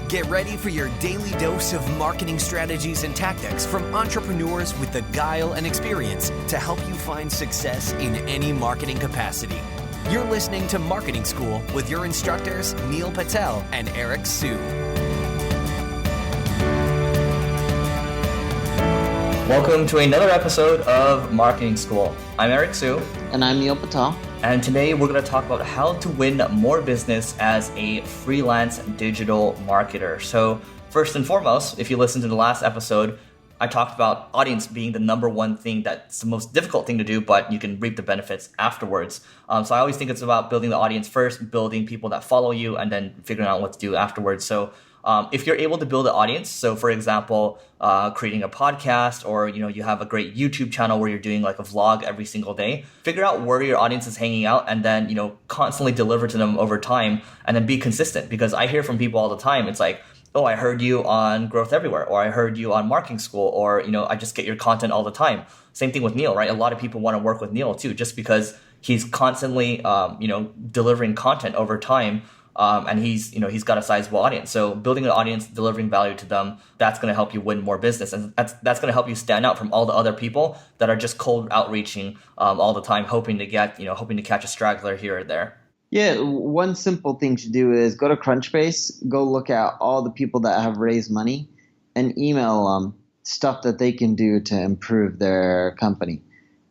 Get ready for your daily dose of marketing strategies and tactics from entrepreneurs with the guile and experience to help you find success in any marketing capacity. You're listening to Marketing School with your instructors, Neil Patel and Eric Su. Welcome to another episode of Marketing School. I'm Eric Su. And I'm Neil Patel. And today we're going to talk about how to win more business as a freelance digital marketer. So first and foremost, if you listened to the last episode, I talked about audience being the number one thing that's the most difficult thing to do, but you can reap the benefits afterwards. So I always think it's about building the audience first, building people that follow you, and then figuring out what to do afterwards. So if you're able to build an audience, so for example, creating a podcast, or you have a great YouTube channel where you're doing like a vlog every single day, figure out where your audience is hanging out, and then constantly deliver to them over time, and then be consistent. Because I hear from people all the time, it's like, oh, I heard you on Growth Everywhere, or I heard you on Marketing School, or I just get your content all the time. Same thing with Neil, right? A lot of people want to work with Neil too, just because he's constantly delivering content over time. And he's got a sizable audience. So building an audience, delivering value to them, that's going to help you win more business. And that's going to help you stand out from all the other people that are just cold outreaching all the time, hoping to catch a straggler here or there. Yeah, one simple thing to do is go to Crunchbase, go look at all the people that have raised money, and email them stuff that they can do to improve their company.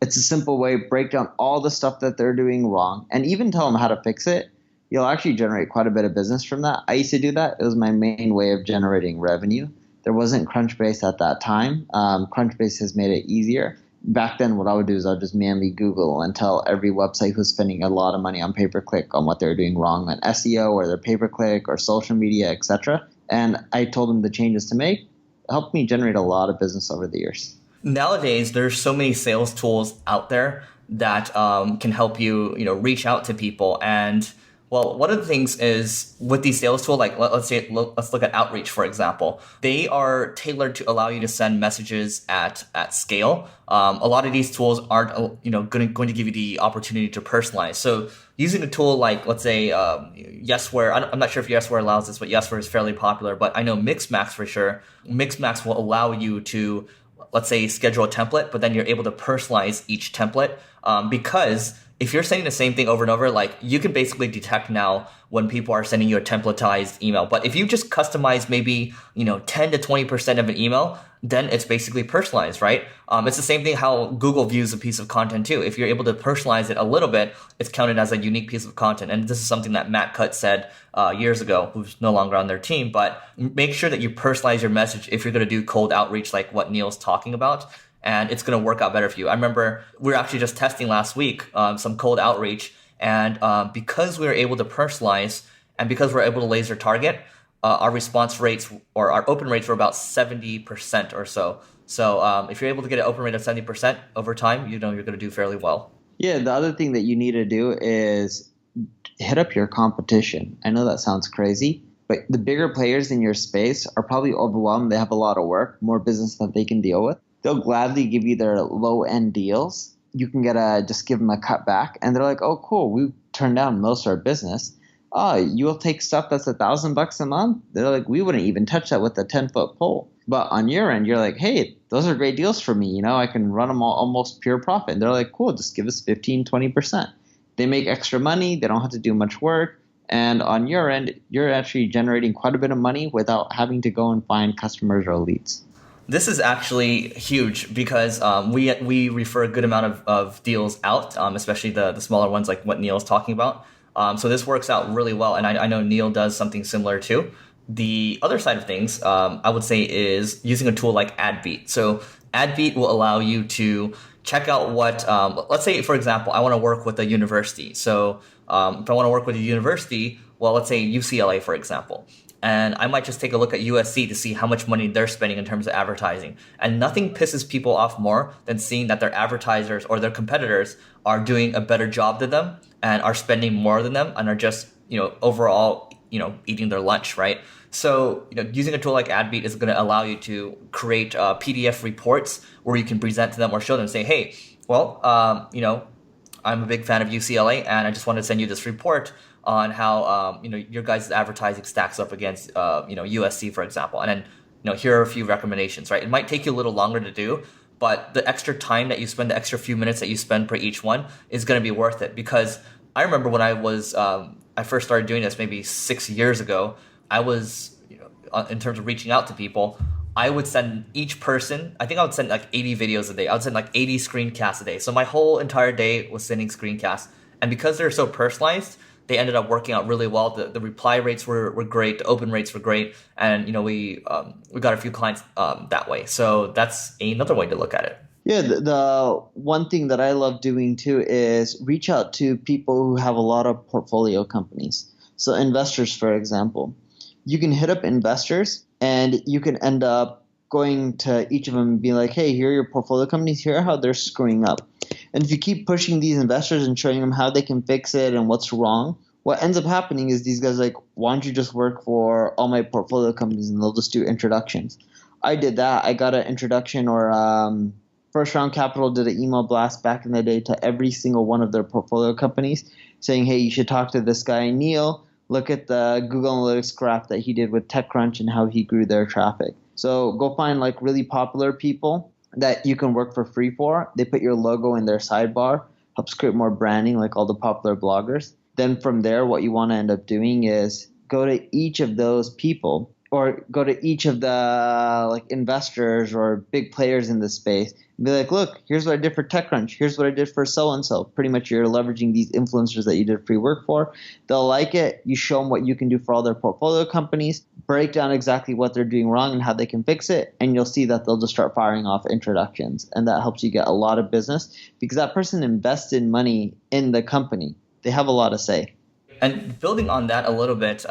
It's a simple way, break down all the stuff that they're doing wrong, and even tell them how to fix it. You'll actually generate quite a bit of business from that. I used to do that. It was my main way of generating revenue. There wasn't Crunchbase at that time. Crunchbase has made it easier. Back then, what I would do is I would just manually Google and tell every website who's spending a lot of money on pay-per-click on what they're doing wrong on SEO or their pay-per-click or social media, etc. And I told them the changes to make. It helped me generate a lot of business over the years. Nowadays, there's so many sales tools out there that can help you, reach out to people. And well, one of the things is with these sales tools, like let's look at Outreach, for example. They are tailored to allow you to send messages at scale. A lot of these tools aren't, going to give you the opportunity to personalize. So using a tool like, let's say, Yesware, I'm not sure if Yesware allows this, but Yesware is fairly popular. But I know Mixmax for sure. Mixmax will allow you to, let's say, schedule a template, but then you're able to personalize each template because if you're sending the same thing over and over, like you can basically detect now when people are sending you a templatized email. But if you just customize maybe, 10 to 20% of an email, then it's basically personalized, right? It's the same thing how Google views a piece of content too. If you're able to personalize it a little bit, it's counted as a unique piece of content. And this is something that Matt Cutt said years ago, who's no longer on their team. But make sure that you personalize your message if you're going to do cold outreach like what Neil's talking about. And it's going to work out better for you. I remember we were actually just testing last week some cold outreach. And because we were able to personalize and because we're able to laser target, our response rates or our open rates were about 70% or so. So if you're able to get an open rate of 70% over time, you're going to do fairly well. Yeah, the other thing that you need to do is hit up your competition. I know that sounds crazy, but the bigger players in your space are probably overwhelmed. They have a lot of work, more business that they can deal with. They'll gladly give you their low-end deals. You can just give them a cut back. And they're like, oh, cool, we turned down most of our business. Oh, you'll take stuff that's $1,000 a month? They're like, we wouldn't even touch that with a 10-foot pole. But on your end, you're like, hey, those are great deals for me. I can run them almost pure profit. And they're like, cool, just give us 15, 20%. They make extra money. They don't have to do much work. And on your end, you're actually generating quite a bit of money without having to go and find customers or leads. This is actually huge because we refer a good amount of deals out, especially the smaller ones like what Neil's talking about. So this works out really well. And I know Neil does something similar too. The other side of things, I would say, is using a tool like AdBeat. So AdBeat will allow you to check out what, let's say, for example, I want to work with a university. So if I want to work with a university, well, let's say UCLA, for example. And I might just take a look at USC to see how much money they're spending in terms of advertising. And nothing pisses people off more than seeing that their advertisers or their competitors are doing a better job than them and are spending more than them and are just, overall, eating their lunch, right? So, using a tool like AdBeat is going to allow you to create PDF reports where you can present to them or show them, say, hey, well, I'm a big fan of UCLA and I just want to send you this report. on how your guys' advertising stacks up against USC, for example, and then here are a few recommendations, right? It might take you a little longer to do, but the extra time that you spend, the extra few minutes that you spend per each one is going to be worth it. Because I remember when I first started doing this maybe 6 years ago, I was, in terms of reaching out to people, I would send each person, I think I would send like 80 videos a day. I would send like 80 screencasts a day. So my whole entire day was sending screencasts. And because they're so personalized, they ended up working out really well. The reply rates were great. The open rates were great. And, we got a few clients that way. So that's another way to look at it. Yeah, the one thing that I love doing too is reach out to people who have a lot of portfolio companies. So investors, for example, you can hit up investors and you can end up going to each of them and be like, hey, here are your portfolio companies. Here are how they're screwing up. And if you keep pushing these investors and showing them how they can fix it and what's wrong, what ends up happening is these guys are like, why don't you just work for all my portfolio companies and they'll just do introductions. I did that. I got an introduction or First Round Capital did an email blast back in the day to every single one of their portfolio companies saying, hey, you should talk to this guy, Neil. Look at the Google Analytics graph that he did with TechCrunch and how he grew their traffic. So go find like really popular people that you can work for free for. They put your logo in their sidebar, helps create more branding like all the popular bloggers. Then from there, what you want to end up doing is go to each of those people or go to each of the like investors or big players in the space and be like, look, here's what I did for TechCrunch. Here's what I did for so-and-so. Pretty much you're leveraging these influencers that you did free work for. They'll like it. You show them what you can do for all their portfolio companies, break down exactly what they're doing wrong and how they can fix it. And you'll see that they'll just start firing off introductions. And that helps you get a lot of business because that person invested money in the company. They have a lot to say. And building on that a little bit,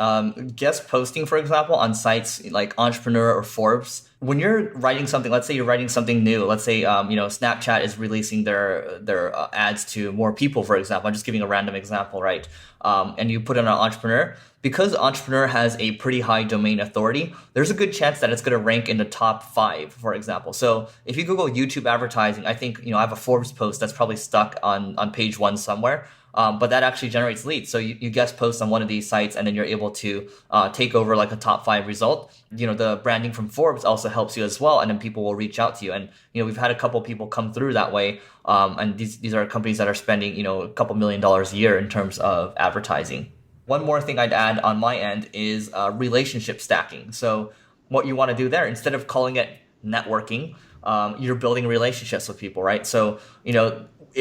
guest posting, for example, on sites like Entrepreneur or Forbes, when you're writing something, let's say you're writing something new, let's say, Snapchat is releasing their ads to more people, for example. I'm just giving a random example, right? And you put it on Entrepreneur. Because Entrepreneur has a pretty high domain authority, there's a good chance that it's going to rank in the top 5, for example. So if you Google YouTube advertising, I think, I have a Forbes post that's probably stuck on page 1 somewhere. But that actually generates leads. So you guest post on one of these sites and then you're able to take over like a top 5 result. The branding from Forbes also helps you as well. And then people will reach out to you. And, we've had a couple people come through that way. And these are companies that are spending, a couple $1 million a year in terms of advertising. One more thing I'd add on my end is relationship stacking. So what you want to do there, instead of calling it networking, you're building relationships with people, right? So,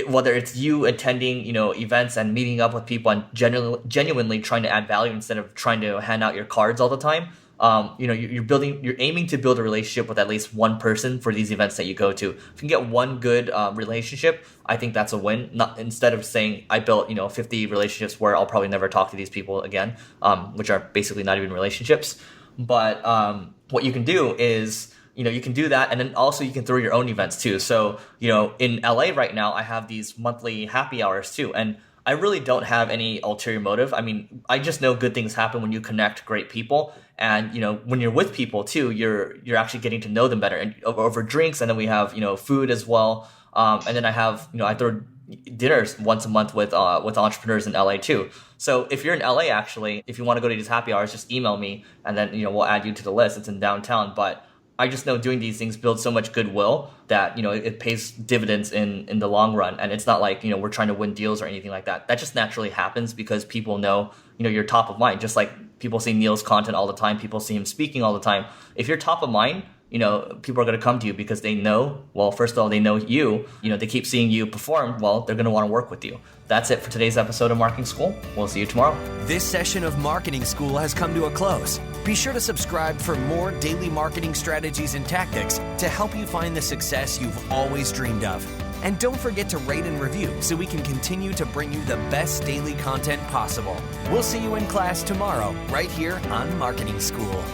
whether it's you attending, events and meeting up with people and genuinely trying to add value instead of trying to hand out your cards all the time, you're aiming to build a relationship with at least one person for these events that you go to. If you can get one good relationship, I think that's a win. Not instead of saying I built 50 relationships where I'll probably never talk to these people again, which are basically not even relationships. But what you can do is, you can do that. And then also you can throw your own events too. So, in LA right now, I have these monthly happy hours too. And I really don't have any ulterior motive. I mean, I just know good things happen when you connect great people. And, when you're with people too, you're actually getting to know them better and over drinks. And then we have, food as well. And then I have, I throw dinners once a month with entrepreneurs in LA too. So if you're in LA, actually, if you want to go to these happy hours, just email me and then, we'll add you to the list. It's in downtown. But I just know doing these things builds so much goodwill that, it pays dividends in the long run. And it's not like, we're trying to win deals or anything like that. That just naturally happens because people know, you're top of mind. Just like people see Neil's content all the time. People see him speaking all the time. If you're top of mind, people are going to come to you because they know, well, first of all, they know you, they keep seeing you perform. Well, they're going to want to work with you. That's it for today's episode of Marketing School. We'll see you tomorrow. This session of Marketing School has come to a close. Be sure to subscribe for more daily marketing strategies and tactics to help you find the success you've always dreamed of. And don't forget to rate and review so we can continue to bring you the best daily content possible. We'll see you in class tomorrow, right here on Marketing School.